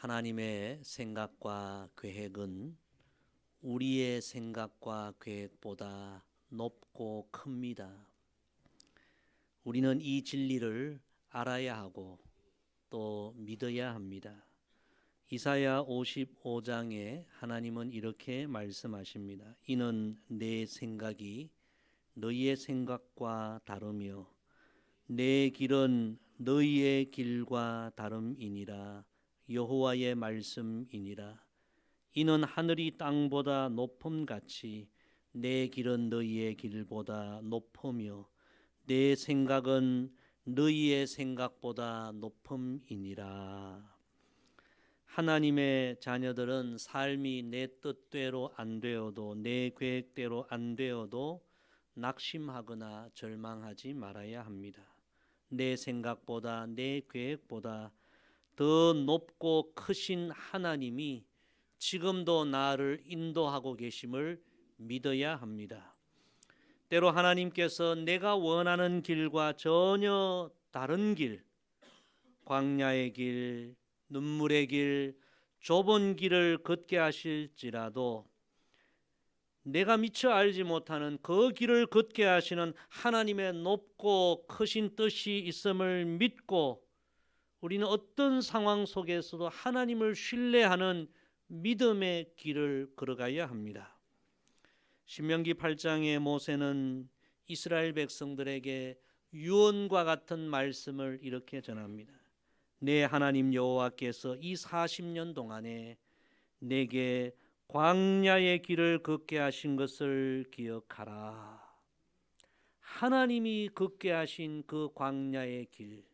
하나님의 생각과 계획은 우리의 생각과 계획보다 높고 큽니다. 우리는 이 진리를 알아야 하고 또 믿어야 합니다. 이사야 55장에 하나님은 이렇게 말씀하십니다. 이는 내 생각이 너희의 생각과 다르며 내 길은 너희의 길과 다름이니라. 여호와의 말씀이니라. 이는 하늘이 땅보다 높음같이 내 길은 너희의 길보다 높으며 내 생각은 너희의 생각보다 높음이니라. 하나님의 자녀들은 삶이 내 뜻대로 안 되어도 내 계획대로 안 되어도 낙심하거나 절망하지 말아야 합니다. 내 생각보다 내 계획보다 더 높고 크신 하나님이 지금도 나를 인도하고 계심을 믿어야 합니다. 때로 하나님께서 내가 원하는 길과 전혀 다른 길, 광야의 길, 눈물의 길, 좁은 길을 걷게 하실지라도 내가 미처 알지 못하는 그 길을 걷게 하시는 하나님의 높고 크신 뜻이 있음을 믿고 우리는 어떤 상황 속에서도 하나님을 신뢰하는 믿음의 길을 걸어가야 합니다. 신명기 8장의 모세는 이스라엘 백성들에게 유언과 같은 말씀을 이렇게 전합니다. 내 하나님 여호와께서 이 40년 동안에 내게 광야의 길을 걷게 하신 것을 기억하라. 하나님이 걷게 하신 그 광야의 길,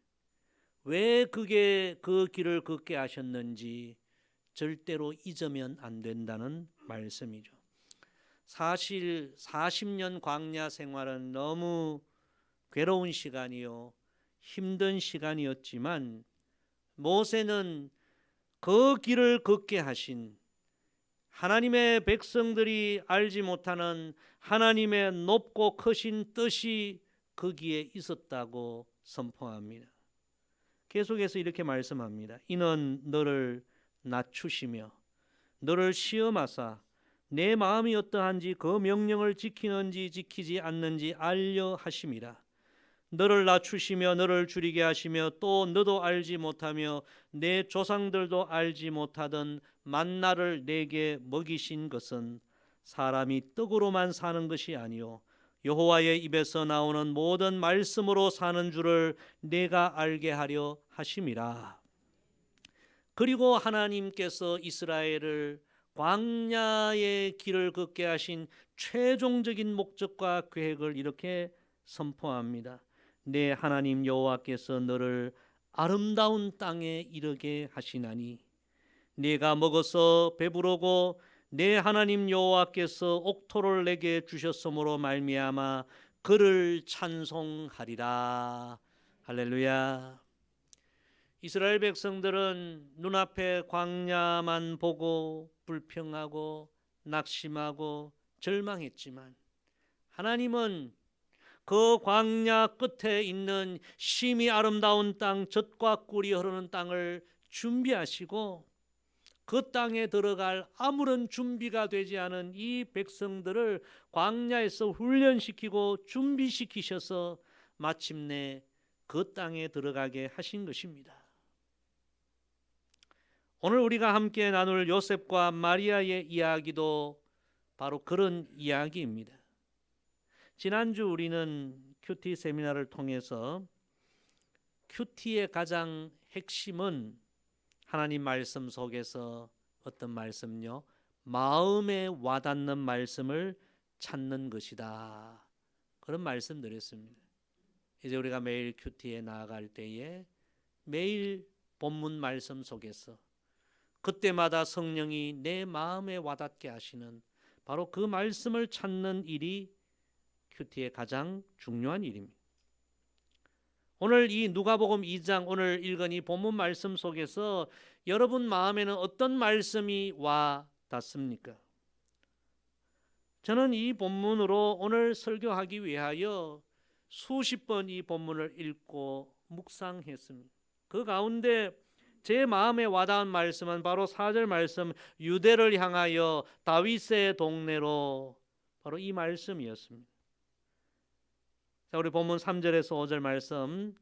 왜 그게 그 길을 걷게 하셨는지 절대로 잊으면 안 된다는 말씀이죠. 사실 40년 광야 생활은 너무 괴로운 시간이요, 힘든 시간이었지만 모세는 그 길을 걷게 하신 하나님의 백성들이 알지 못하는 하나님의 높고 크신 뜻이 거기에 있었다고 선포합니다. 계속해서 이렇게 말씀합니다. 이는 너를 낮추시며 너를 시험하사 내 마음이 어떠한지 그 명령을 지키는지 지키지 않는지 알려 하심이라. 너를 낮추시며 너를 줄이게 하시며 또 너도 알지 못하며 내 조상들도 알지 못하던 만나를 내게 먹이신 것은 사람이 떡으로만 사는 것이 아니요 여호와의 입에서 나오는 모든 말씀으로 사는 줄을 내가 알게 하려 하심이라. 그리고 하나님께서 이스라엘을 광야의 길을 걷게 하신 최종적인 목적과 계획을 이렇게 선포합니다. 내 하나님 여호와께서 너를 아름다운 땅에 이르게 하시나니 내가 먹어서 배부르고 내 하나님 여호와께서 옥토를 내게 주셨으므로 말미암아 그를 찬송하리라. 할렐루야. 이스라엘 백성들은 눈앞에 광야만 보고 불평하고 낙심하고 절망했지만 하나님은 그 광야 끝에 있는 심히 아름다운 땅, 젖과 꿀이 흐르는 땅을 준비하시고 그 땅에 들어갈 아무런 준비가 되지 않은 이 백성들을 광야에서 훈련시키고 준비시키셔서 마침내 그 땅에 들어가게 하신 것입니다. 오늘 우리가 함께 나눌 요셉과 마리아의 이야기도 바로 그런 이야기입니다. 지난주 우리는 큐티 세미나를 통해서 큐티의 가장 핵심은 하나님 말씀 속에서 어떤 말씀요? 마음에 와닿는 말씀을 찾는 것이다. 그런 말씀 드렸습니다. 이제 우리가 매일 큐티에 나아갈 때에 매일 본문 말씀 속에서 그때마다 성령이 내 마음에 와닿게 하시는 바로 그 말씀을 찾는 일이 큐티의 가장 중요한 일입니다. 오늘 이 누가복음 2장 오늘 읽은 이 본문 말씀 속에서 여러분 마음에는 어떤 말씀이 와 닿습니까? 저는 이 본문으로 오늘 설교하기 위하여 수십 번 이 본문을 읽고 묵상했습니다. 그 가운데 제 마음에 와닿은 말씀은 바로 4절 말씀, 유대를 향하여 다윗의 동네로, 바로 이 말씀이었습니다. 자, 우리 본문 3절에서 5절 말씀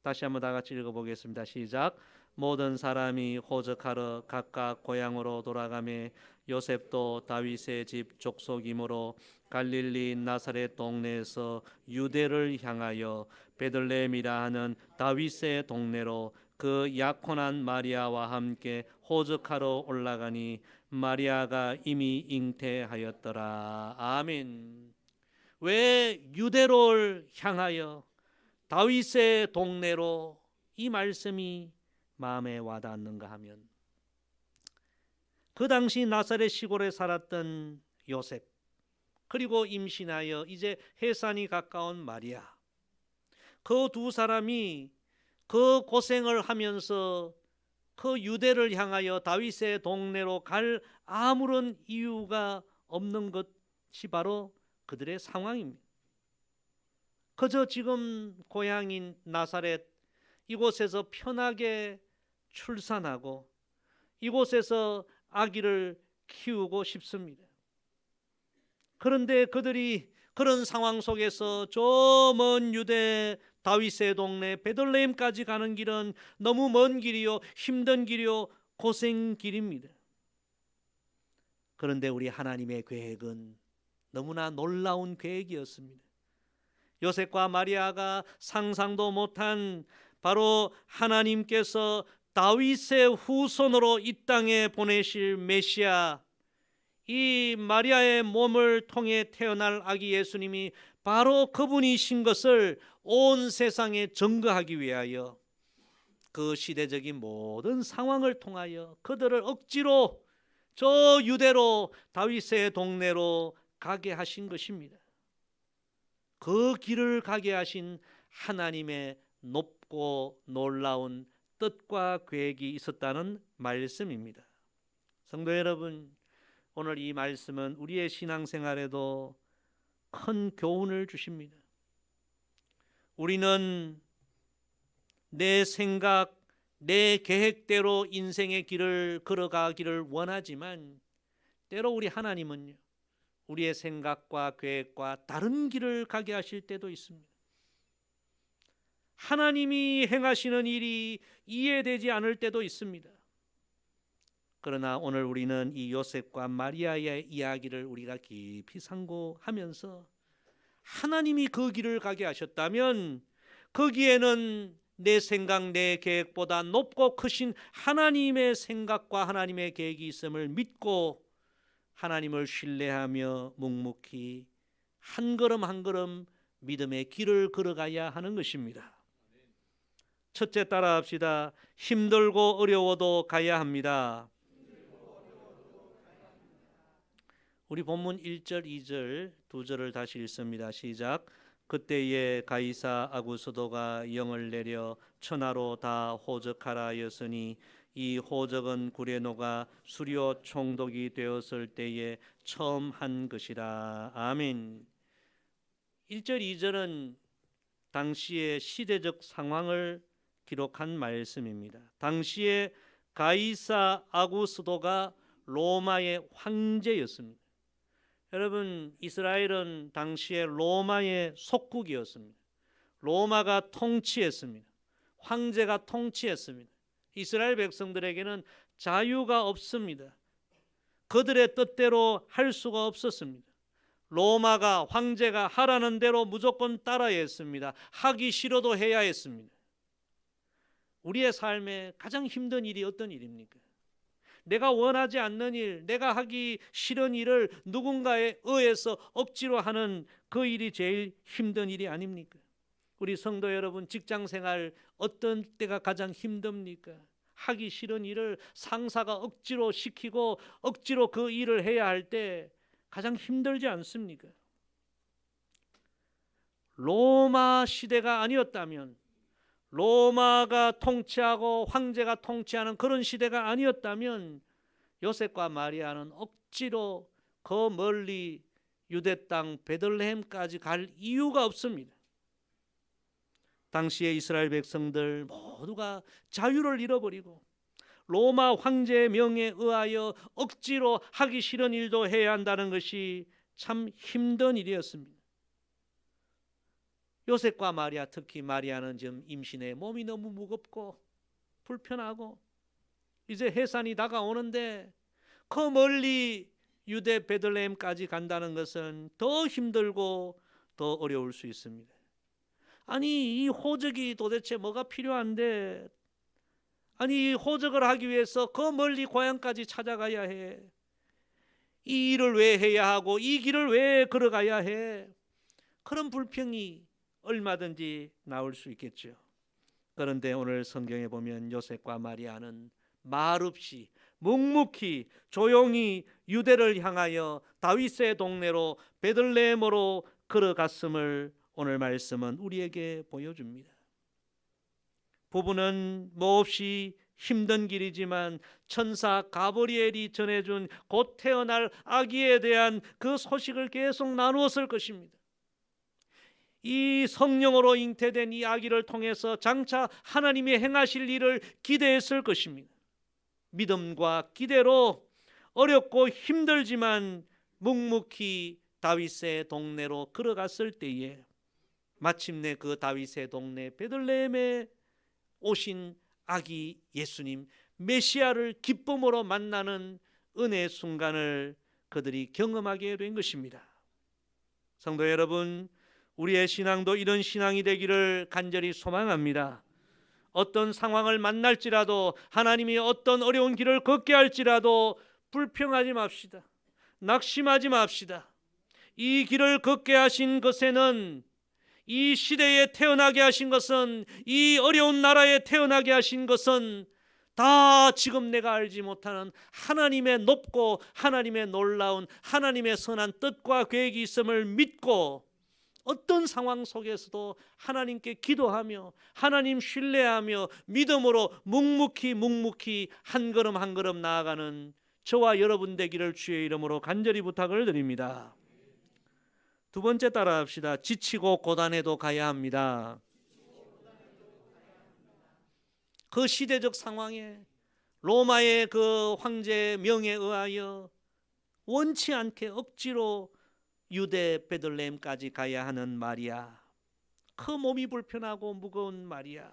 다시 한번 다 같이 읽어보겠습니다. 시작. 모든 사람이 호적하러 각각 고향으로 돌아가매 요셉도 다윗의 집 족속이므로 갈릴리 나사렛 동네에서 유대를 향하여 베들레헴이라 하는 다윗의 동네로 그 약혼한 마리아와 함께 호적하러 올라가니 마리아가 이미 잉태하였더라. 아멘. 왜 유대를 향하여 다윗의 동네로, 이 말씀이 마음에 와닿는가 하면, 그 당시 나사렛 시골에 살았던 요셉, 그리고 임신하여 이제 해산이 가까운 마리아, 그 두 사람이 그 고생을 하면서 그 유대를 향하여 다윗의 동네로 갈 아무런 이유가 없는 것이 바로 그들의 상황입니다. 그저 지금 고향인 나사렛 이곳에서 편하게 출산하고 이곳에서 아기를 키우고 싶습니다. 그런데 그들이 그런 상황 속에서 저 먼 유대 다윗의 동네 베들레헴까지 가는 길은 너무 먼 길이요, 힘든 길이요, 고생 길입니다. 그런데 우리 하나님의 계획은 너무나 놀라운 계획이었습니다. 요셉과 마리아가 상상도 못한, 바로 하나님께서 다윗의 후손으로 이 땅에 보내실 메시아, 이 마리아의 몸을 통해 태어날 아기 예수님이 바로 그분이신 것을 온 세상에 증거하기 위하여 그 시대적인 모든 상황을 통하여 그들을 억지로 저 유대로, 다윗의 동네로 가게 하신 것입니다. 그 길을 가게 하신 하나님의 높고 놀라운 뜻과 계획이 있었다는 말씀입니다. 성도 여러분, 오늘 이 말씀은 우리의 신앙생활에도 큰 교훈을 주십니다. 우리는 내 생각, 내 계획대로 인생의 길을 걸어가기를 원하지만 때로 우리 하나님은요, 우리의 생각과 계획과 다른 길을 가게 하실 때도 있습니다. 하나님이 행하시는 일이 이해되지 않을 때도 있습니다. 그러나 오늘 우리는 이 요셉과 마리아의 이야기를 우리가 깊이 상고하면서 하나님이 그 길을 가게 하셨다면 거기에는 내 생각, 내 계획보다 높고 크신 하나님의 생각과 하나님의 계획이 있음을 믿고 하나님을 신뢰하며 묵묵히 한 걸음 한 걸음 믿음의 길을 걸어가야 하는 것입니다. 첫째, 따라합시다. 힘들고 어려워도 가야 합니다. 우리 본문 1절, 2절, 2절을 다시 읽습니다. 시작. 그때에 가이사 아구스도가 영을 내려 천하로 다 호적하라 하였으니 이 호적은 굴에 녹아 수료 총독이 되었을 때에 처음 한 것이라. 아멘. 1절, 2절은 당시의 시대적 상황을 기록한 말씀입니다. 당시에 가이사 아구스도가 로마의 황제였습니다. 여러분, 이스라엘은 당시에 로마의 속국이었습니다. 로마가 통치했습니다. 황제가 통치했습니다. 이스라엘 백성들에게는 자유가 없습니다. 그들의 뜻대로 할 수가 없었습니다. 로마가, 황제가 하라는 대로 무조건 따라야 했습니다. 하기 싫어도 해야 했습니다. 우리의 삶에 가장 힘든 일이 어떤 일입니까? 내가 원하지 않는 일, 내가 하기 싫은 일을 누군가에 의해서 억지로 하는 그 일이 제일 힘든 일이 아닙니까? 우리 성도 여러분, 직장생활 어떤 때가 가장 힘듭니까? 하기 싫은 일을 상사가 억지로 시키고 억지로 그 일을 해야 할 때 가장 힘들지 않습니까? 로마 시대가 아니었다면, 로마가 통치하고 황제가 통치하는 그런 시대가 아니었다면 요셉과 마리아는 억지로 그 멀리 유대 땅 베들레헴까지 갈 이유가 없습니다. 당시의 이스라엘 백성들 모두가 자유를 잃어버리고 로마 황제의 명에 의하여 억지로 하기 싫은 일도 해야 한다는 것이 참 힘든 일이었습니다. 요셉과 마리아, 특히 마리아는 지금 임신해 몸이 너무 무겁고 불편하고 이제 해산이 다가오는데 그 멀리 유대 베들레헴까지 간다는 것은 더 힘들고 더 어려울 수 있습니다. 아니, 이 호적이 도대체 뭐가 필요한데, 아니, 이 호적을 하기 위해서 그 멀리 고향까지 찾아가야 해. 이 일을 왜 해야 하고 이 길을 왜 걸어가야 해. 그런 불평이 얼마든지 나올 수 있겠죠. 그런데 오늘 성경에 보면 요셉과 마리아는 말없이 묵묵히 조용히 유대를 향하여 다윗의 동네로 베들레헴으로 걸어갔음을 오늘 말씀은 우리에게 보여줍니다. 부부는 몹시 힘든 길이지만 천사 가브리엘이 전해준 곧 태어날 아기에 대한 그 소식을 계속 나누었을 것입니다. 이 성령으로 잉태된 이 아기를 통해서 장차 하나님이 행하실 일을 기대했을 것입니다. 믿음과 기대로 어렵고 힘들지만 묵묵히 다윗의 동네로 걸어갔을 때에 마침내 그 다윗의 동네 베들레헴에 오신 아기 예수님 메시아를 기쁨으로 만나는 은혜의 순간을 그들이 경험하게 된 것입니다. 성도 여러분, 우리의 신앙도 이런 신앙이 되기를 간절히 소망합니다. 어떤 상황을 만날지라도 하나님이 어떤 어려운 길을 걷게 할지라도 불평하지 맙시다. 낙심하지 맙시다. 이 길을 걷게 하신 것에는, 이 시대에 태어나게 하신 것은, 이 어려운 나라에 태어나게 하신 것은 다 지금 내가 알지 못하는 하나님의 높고 하나님의 놀라운 하나님의 선한 뜻과 계획이 있음을 믿고 어떤 상황 속에서도 하나님께 기도하며 하나님 신뢰하며 믿음으로 묵묵히 한 걸음 한 걸음 나아가는 저와 여러분 되기를 주의 이름으로 간절히 부탁을 드립니다. 두 번째 따라합시다. 지치고 고단해도 가야 합니다. 그 시대적 상황에 로마의 그 황제의 명에 의하여 원치 않게 억지로 유대 베들레헴까지 가야 하는 마리아, 그 몸이 불편하고 무거운 마리아,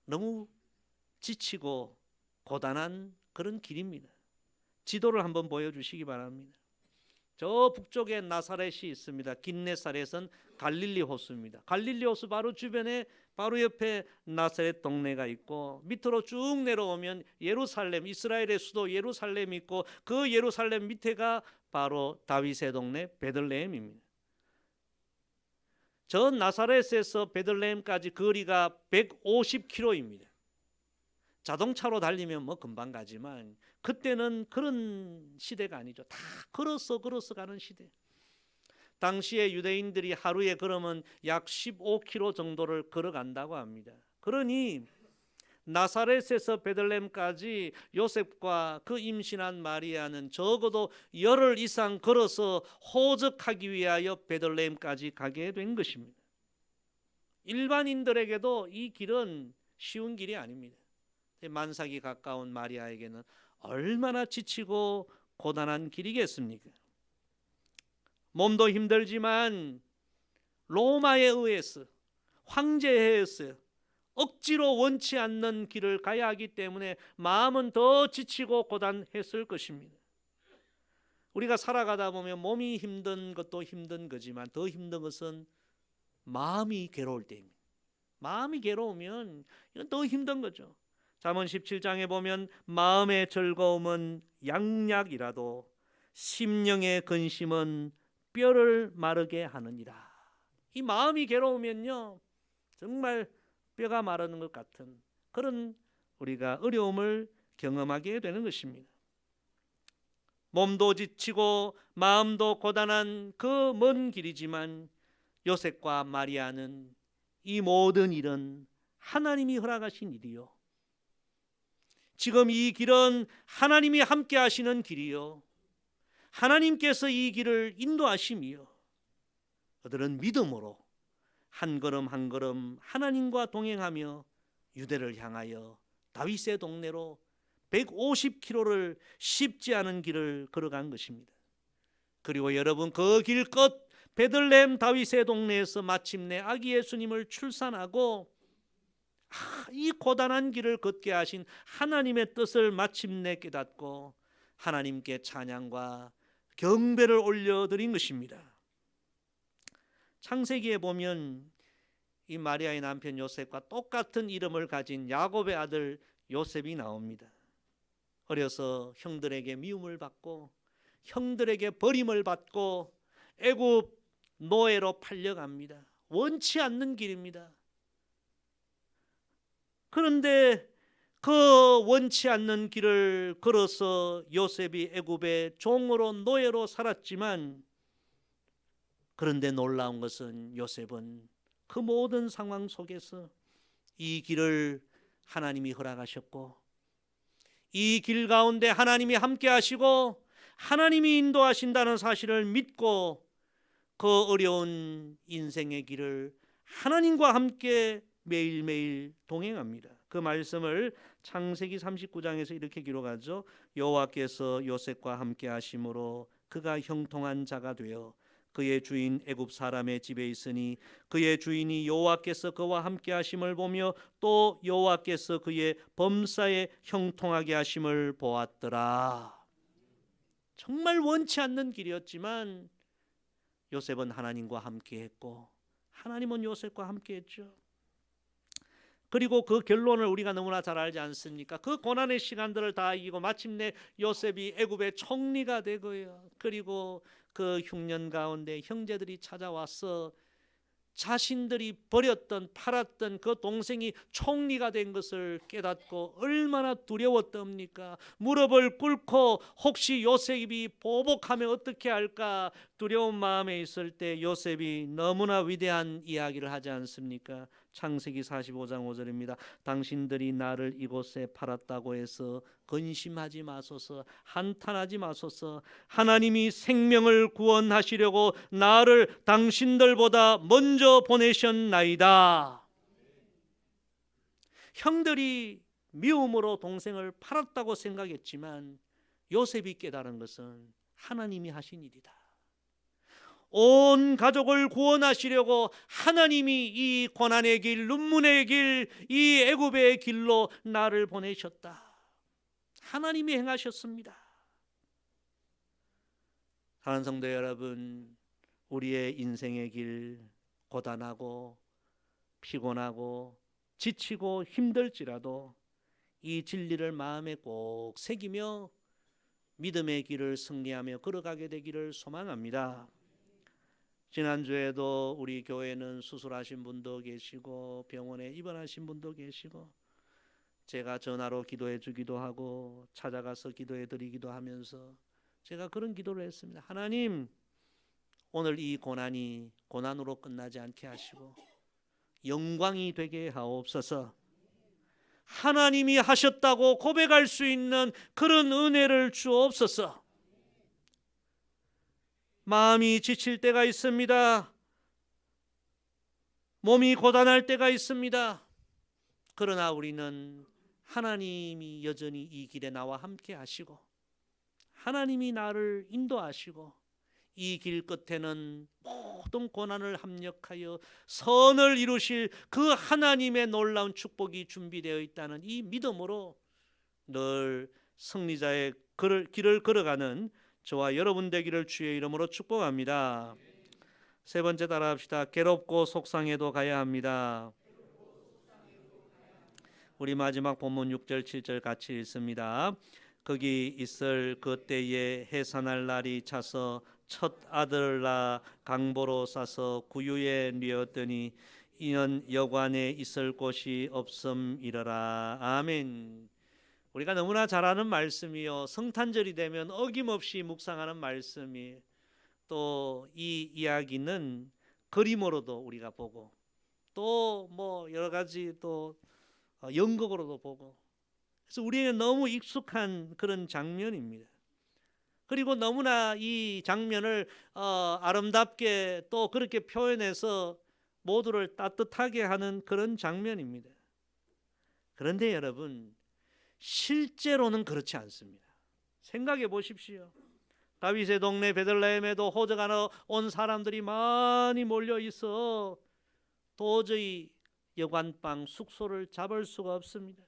너무 지치고 고단한 그런 길입니다. 지도를 한번 보여주시기 바랍니다. 저 북쪽에 나사렛이 있습니다. 긴네사렛은 갈릴리 호수입니다. 갈릴리 호수 바로 주변에 바로 옆에 나사렛 동네가 있고 밑으로 쭉 내려오면 예루살렘, 이스라엘의 수도 예루살렘이 있고 그 예루살렘 밑에가 바로 다윗의 동네 베들레헴입니다. 저 나사렛에서 베들레헴까지 거리가 150km입니다. 자동차로 달리면 뭐 금방 가지만 그때는 그런 시대가 아니죠. 다 걸어서 가는 시대. 당시에 유대인들이 하루에 걸으면 약 15km 정도를 걸어간다고 합니다. 그러니 나사렛에서 베들레헴까지 요셉과 그 임신한 마리아는 적어도 열흘 이상 걸어서 호적하기 위하여 베들레헴까지 가게 된 것입니다. 일반인들에게도 이 길은 쉬운 길이 아닙니다. 만삭이 가까운 마리아에게는 얼마나 지치고 고단한 길이겠습니까? 몸도 힘들지만 로마에 의해서, 황제에 의해서 억지로 원치 않는 길을 가야 하기 때문에 마음은 더 지치고 고단했을 것입니다. 우리가 살아가다 보면 몸이 힘든 것도 힘든 거지만 더 힘든 것은 마음이 괴로울 때입니다. 마음이 괴로우면 이건 더 힘든 거죠. 잠언 17장에 보면 마음의 즐거움은 양약이라도 심령의 근심은 뼈를 마르게 하느니라. 이 마음이 괴로우면요 정말 뼈가 마르는 것 같은 그런 우리가 어려움을 경험하게 되는 것입니다. 몸도 지치고 마음도 고단한 그 먼 길이지만 요셉과 마리아는 이 모든 일은 하나님이 허락하신 일이요, 지금 이 길은 하나님이 함께 하시는 길이요, 하나님께서 이 길을 인도하심이요, 그들은 믿음으로 한 걸음 한 걸음 하나님과 동행하며 유대를 향하여 다윗의 동네로 150km를 쉽지 않은 길을 걸어간 것입니다. 그리고 여러분, 그 길 끝 베들레헴 다윗의 동네에서 마침내 아기 예수님을 출산하고 이 고단한 길을 걷게 하신 하나님의 뜻을 마침내 깨닫고 하나님께 찬양과 경배를 올려드린 것입니다. 창세기에 보면 이 마리아의 남편 요셉과 똑같은 이름을 가진 야곱의 아들 요셉이 나옵니다. 어려서 형들에게 미움을 받고 형들에게 버림을 받고 애굽 노예로 팔려갑니다. 원치 않는 길입니다. 그런데 그 원치 않는 길을 걸어서 요셉이 애굽의 종으로 노예로 살았지만, 그런데 놀라운 것은 요셉은 그 모든 상황 속에서 이 길을 하나님이 허락하셨고 이 길 가운데 하나님이 함께 하시고 하나님이 인도하신다는 사실을 믿고 그 어려운 인생의 길을 하나님과 함께 매일매일 동행합니다. 그 말씀을 창세기 39장에서 이렇게 기록하죠. 여호와께서 요셉과 함께 하심으로 그가 형통한 자가 되어 그의 주인 애굽 사람의 집에 있으니 그의 주인이 여호와께서 그와 함께 하심을 보며 또 여호와께서 그의 범사에 형통하게 하심을 보았더라. 정말 원치 않는 길이었지만 요셉은 하나님과 함께 했고 하나님은 요셉과 함께 했죠. 그리고 그 결론을 우리가 너무나 잘 알지 않습니까? 그 고난의 시간들을 다 이기고 마침내 요셉이 애굽의 총리가 되고요. 그리고 그 흉년 가운데 형제들이 찾아와서 자신들이 버렸던 팔았던 그 동생이 총리가 된 것을 깨닫고 얼마나 두려웠답니까? 무릎을 꿇고 혹시 요셉이 보복하면 어떻게 할까 두려운 마음에 있을 때 요셉이 너무나 위대한 이야기를 하지 않습니까? 창세기 45장 5절입니다. 당신들이 나를 이곳에 팔았다고 해서 근심하지 마소서, 한탄하지 마소서. 하나님이 생명을 구원하시려고 나를 당신들보다 먼저 보내셨나이다. 형들이 미움으로 동생을 팔았다고 생각했지만 요셉이 깨달은 것은 하나님이 하신 일이다. 온 가족을 구원하시려고 하나님이 이 고난의 길, 눈물의 길, 이 애굽의 길로 나를 보내셨다. 하나님이 행하셨습니다. 사랑하는 성도 여러분, 우리의 인생의 길 고단하고 피곤하고 지치고 힘들지라도 이 진리를 마음에 꼭 새기며 믿음의 길을 승리하며 걸어가게 되기를 소망합니다. 지난주에도 우리 교회는 수술하신 분도 계시고 병원에 입원하신 분도 계시고 제가 전화로 기도해 주기도 하고 찾아가서 기도해 드리기도 하면서 제가 그런 기도를 했습니다. 하나님, 오늘 이 고난이 고난으로 끝나지 않게 하시고 영광이 되게 하옵소서. 하나님이 하셨다고 고백할 수 있는 그런 은혜를 주옵소서. 마음이 지칠 때가 있습니다. 몸이 고단할 때가 있습니다. 그러나 우리는 하나님이 여전히 이 길에 나와 함께 하시고 하나님이 나를 인도하시고 이 길 끝에는 모든 고난을 합력하여 선을 이루실 그 하나님의 놀라운 축복이 준비되어 있다는 이 믿음으로 늘 승리자의 길을 걸어가는 저와 여러분 되기를 주의 이름으로 축복합니다. 세 번째 따라합시다. 괴롭고 속상해도 가야 합니다. 우리 마지막 본문 6절 7절 같이 읽습니다. 거기 있을 그때에 해산할 날이 차서 첫 아들을 낳아 강보로 싸서 구유에 뉘었더니 이는 여관에 있을 곳이 없음이러라. 아멘. 우리가 너무나 잘 아는 말씀이요, 성탄절이 되면 어김없이 묵상하는 말씀이, 또 이 이야기는 그림으로도 우리가 보고 또 뭐 여러 가지 또 연극으로도 보고, 그래서 우리에게 너무 익숙한 그런 장면입니다. 그리고 너무나 이 장면을 아름답게 또 그렇게 표현해서 모두를 따뜻하게 하는 그런 장면입니다. 그런데 여러분, 실제로는 그렇지 않습니다. 생각해 보십시오. 다윗의 동네 베들레헴에도 호적하러 온 사람들이 많이 몰려 있어 도저히 여관방 숙소를 잡을 수가 없습니다.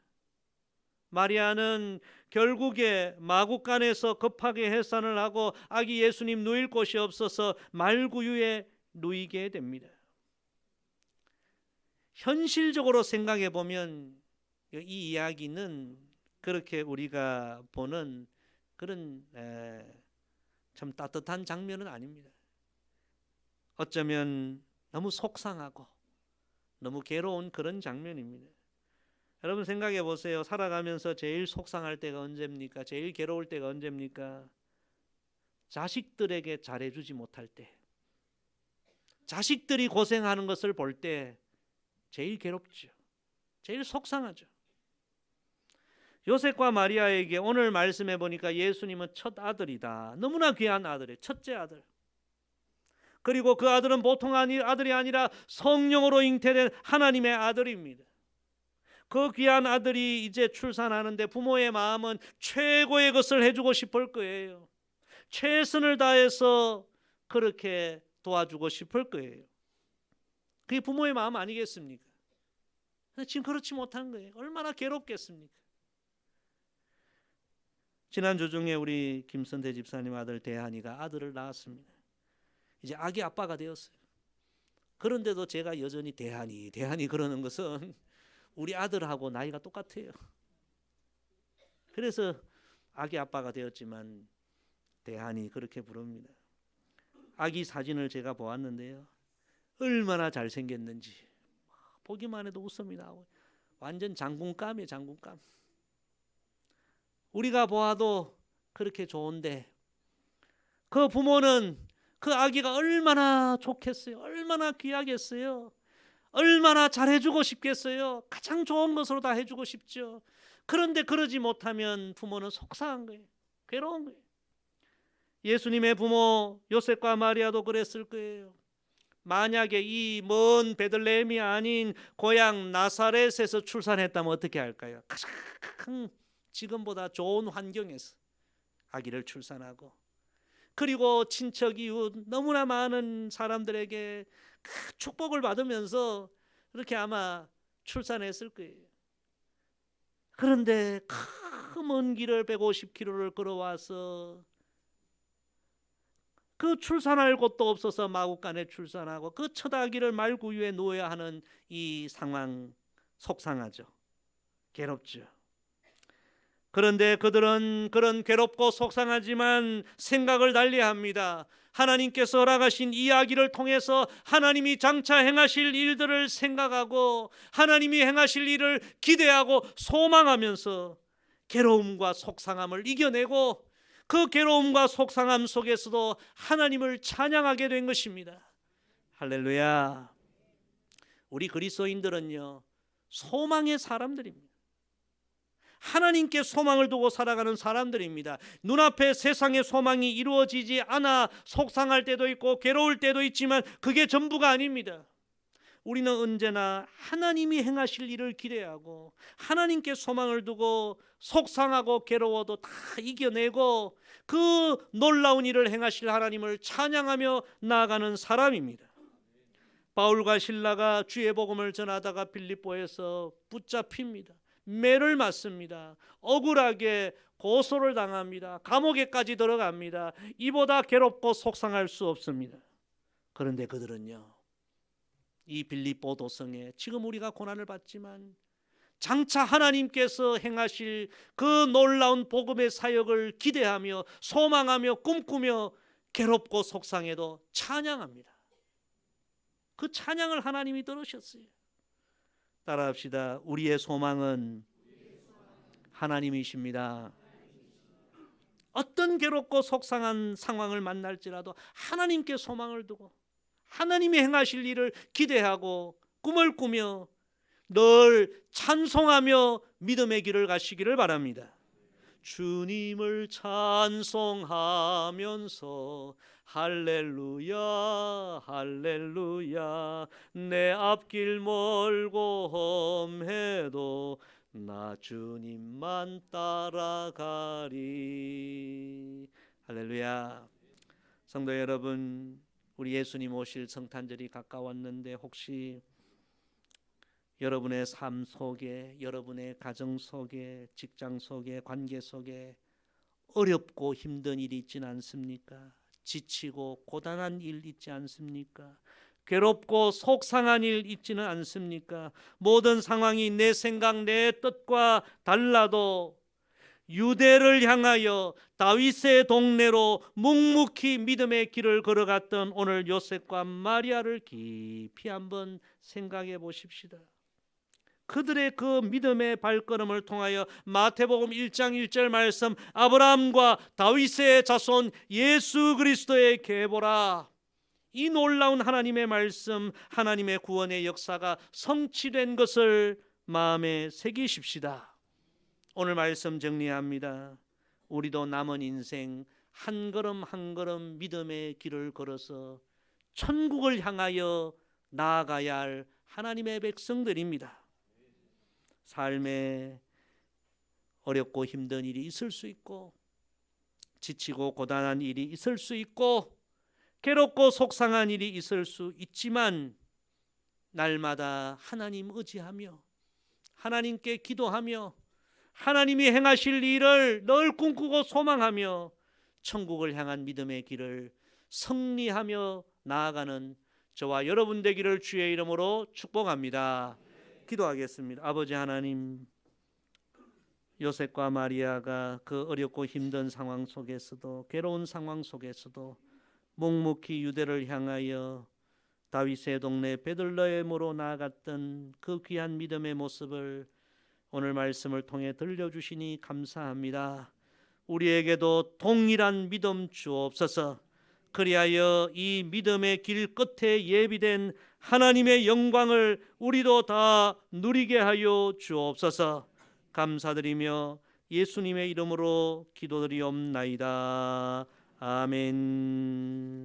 마리아는 결국에 마구간에서 급하게 해산을 하고 아기 예수님 누일 곳이 없어서 말구유에 누이게 됩니다. 현실적으로 생각해 보면 이 이야기는 그렇게 우리가 보는 그런 참 따뜻한 장면은 아닙니다. 어쩌면 너무 속상하고 너무 괴로운 그런 장면입니다. 여러분 생각해 보세요. 살아가면서 제일 속상할 때가 언제입니까? 제일 괴로울 때가 언제입니까? 자식들에게 잘해주지 못할 때, 자식들이 고생하는 것을 볼 때 제일 괴롭죠. 제일 속상하죠. 요셉과 마리아에게 오늘 말씀해 보니까 예수님은 첫 아들이다. 너무나 귀한 아들이에요. 첫째 아들. 그리고 그 아들은 보통 아들이 아니라 성령으로 잉태된 하나님의 아들입니다. 그 귀한 아들이 이제 출산하는데 부모의 마음은 최고의 것을 해주고 싶을 거예요. 최선을 다해서 그렇게 도와주고 싶을 거예요. 그게 부모의 마음 아니겠습니까? 근데 지금 그렇지 못한 거예요. 얼마나 괴롭겠습니까? 지난주 중에 우리 김선대 집사님 아들 대한이가 아들을 낳았습니다. 이제 아기 아빠가 되었어요. 그런데도 제가 여전히 대한이 그러는 것은 우리 아들하고 나이가 똑같아요. 그래서 아기 아빠가 되었지만 대한이 그렇게 부릅니다. 아기 사진을 제가 보았는데요. 얼마나 잘생겼는지 보기만 해도 웃음이 나오고 완전 장군감이에요. 장군감. 우리가 보아도 그렇게 좋은데 그 부모는 그 아기가 얼마나 좋겠어요. 얼마나 귀하겠어요. 얼마나 잘해주고 싶겠어요. 가장 좋은 것으로 다 해주고 싶죠. 그런데 그러지 못하면 부모는 속상한 거예요. 괴로운 거예요. 예수님의 부모 요셉과 마리아도 그랬을 거예요. 만약에 이 먼 베들레헴이 아닌 고향 나사렛에서 출산했다면 어떻게 할까요? 가장 지금보다 좋은 환경에서 아기를 출산하고 그리고 친척 이웃 너무나 많은 사람들에게 그 축복을 받으면서 그렇게 아마 출산했을 거예요. 그런데 그 먼 길을 150km를 걸어와서 그 출산할 곳도 없어서 마구간에 출산하고 그 첫 아기를 말구유에 놓아야 하는 이 상황 속상하죠. 괴롭죠. 그런데 그들은 그런 괴롭고 속상하지만 생각을 달리합니다. 하나님께서 허락하신 이야기를 통해서 하나님이 장차 행하실 일들을 생각하고 하나님이 행하실 일을 기대하고 소망하면서 괴로움과 속상함을 이겨내고 그 괴로움과 속상함 속에서도 하나님을 찬양하게 된 것입니다. 할렐루야. 우리 그리스도인들은요 소망의 사람들입니다. 하나님께 소망을 두고 살아가는 사람들입니다. 눈앞에 세상의 소망이 이루어지지 않아 속상할 때도 있고 괴로울 때도 있지만 그게 전부가 아닙니다. 우리는 언제나 하나님이 행하실 일을 기대하고 하나님께 소망을 두고 속상하고 괴로워도 다 이겨내고 그 놀라운 일을 행하실 하나님을 찬양하며 나아가는 사람입니다. 바울과 실라가 주의 복음을 전하다가 빌립보에서 붙잡힙니다. 매를 맞습니다. 억울하게 고소를 당합니다. 감옥에까지 들어갑니다. 이보다 괴롭고 속상할 수 없습니다. 그런데 그들은요 이 빌립보 도성에 지금 우리가 고난을 받지만 장차 하나님께서 행하실 그 놀라운 복음의 사역을 기대하며 소망하며 꿈꾸며 괴롭고 속상해도 찬양합니다. 그 찬양을 하나님이 들으셨어요. 따라합시다. 우리의 소망은 하나님이십니다. 어떤 괴롭고 속상한 상황을 만날지라도 하나님께 소망을 두고 하나님이 행하실 일을 기대하고 꿈을 꾸며 늘 찬송하며 믿음의 길을 가시기를 바랍니다. 주님을 찬송하면서 할렐루야 할렐루야 내 앞길 멀고 험해도 나 주님만 따라가리. 할렐루야. 성도 여러분, 우리 예수님 오실 성탄절이 가까웠는데 혹시 여러분의 삶 속에, 여러분의 가정 속에, 직장 속에, 관계 속에 어렵고 힘든 일이 있지는 않습니까? 지치고 고단한 일 있지 않습니까? 괴롭고 속상한 일 있지는 않습니까? 모든 상황이 내 생각, 내 뜻과 달라도 유대를 향하여 다윗의 동네로 묵묵히 믿음의 길을 걸어갔던 오늘 요셉과 마리아를 깊이 한번 생각해 보십시다. 그들의 그 믿음의 발걸음을 통하여 마태복음 1장 1절 말씀, 아브라함과 다윗의 자손 예수 그리스도의 계보라. 이 놀라운 하나님의 말씀, 하나님의 구원의 역사가 성취된 것을 마음에 새기십시다. 오늘 말씀 정리합니다. 우리도 남은 인생 한 걸음 한 걸음 믿음의 길을 걸어서 천국을 향하여 나아가야 할 하나님의 백성들입니다. 삶에 어렵고 힘든 일이 있을 수 있고, 지치고 고단한 일이 있을 수 있고, 괴롭고 속상한 일이 있을 수 있지만 날마다 하나님 의지하며 하나님께 기도하며 하나님이 행하실 일을 늘 꿈꾸고 소망하며 천국을 향한 믿음의 길을 승리하며 나아가는 저와 여러분 되기를 주의 이름으로 축복합니다. 기도하겠습니다. 아버지 하나님, 요셉과 마리아가 그 어렵고 힘든 상황 속에서도, 괴로운 상황 속에서도 묵묵히 유대를 향하여 다윗의 동네 베들레헴으로 나아갔던 그 귀한 믿음의 모습을 오늘 말씀을 통해 들려주시니 감사합니다. 우리에게도 동일한 믿음 주옵소서. 그리하여 이 믿음의 길 끝에 예비된 하나님의 영광을 우리도 다 누리게 하여 주옵소서. 감사드리며 예수님의 이름으로 기도드리옵나이다. 아멘.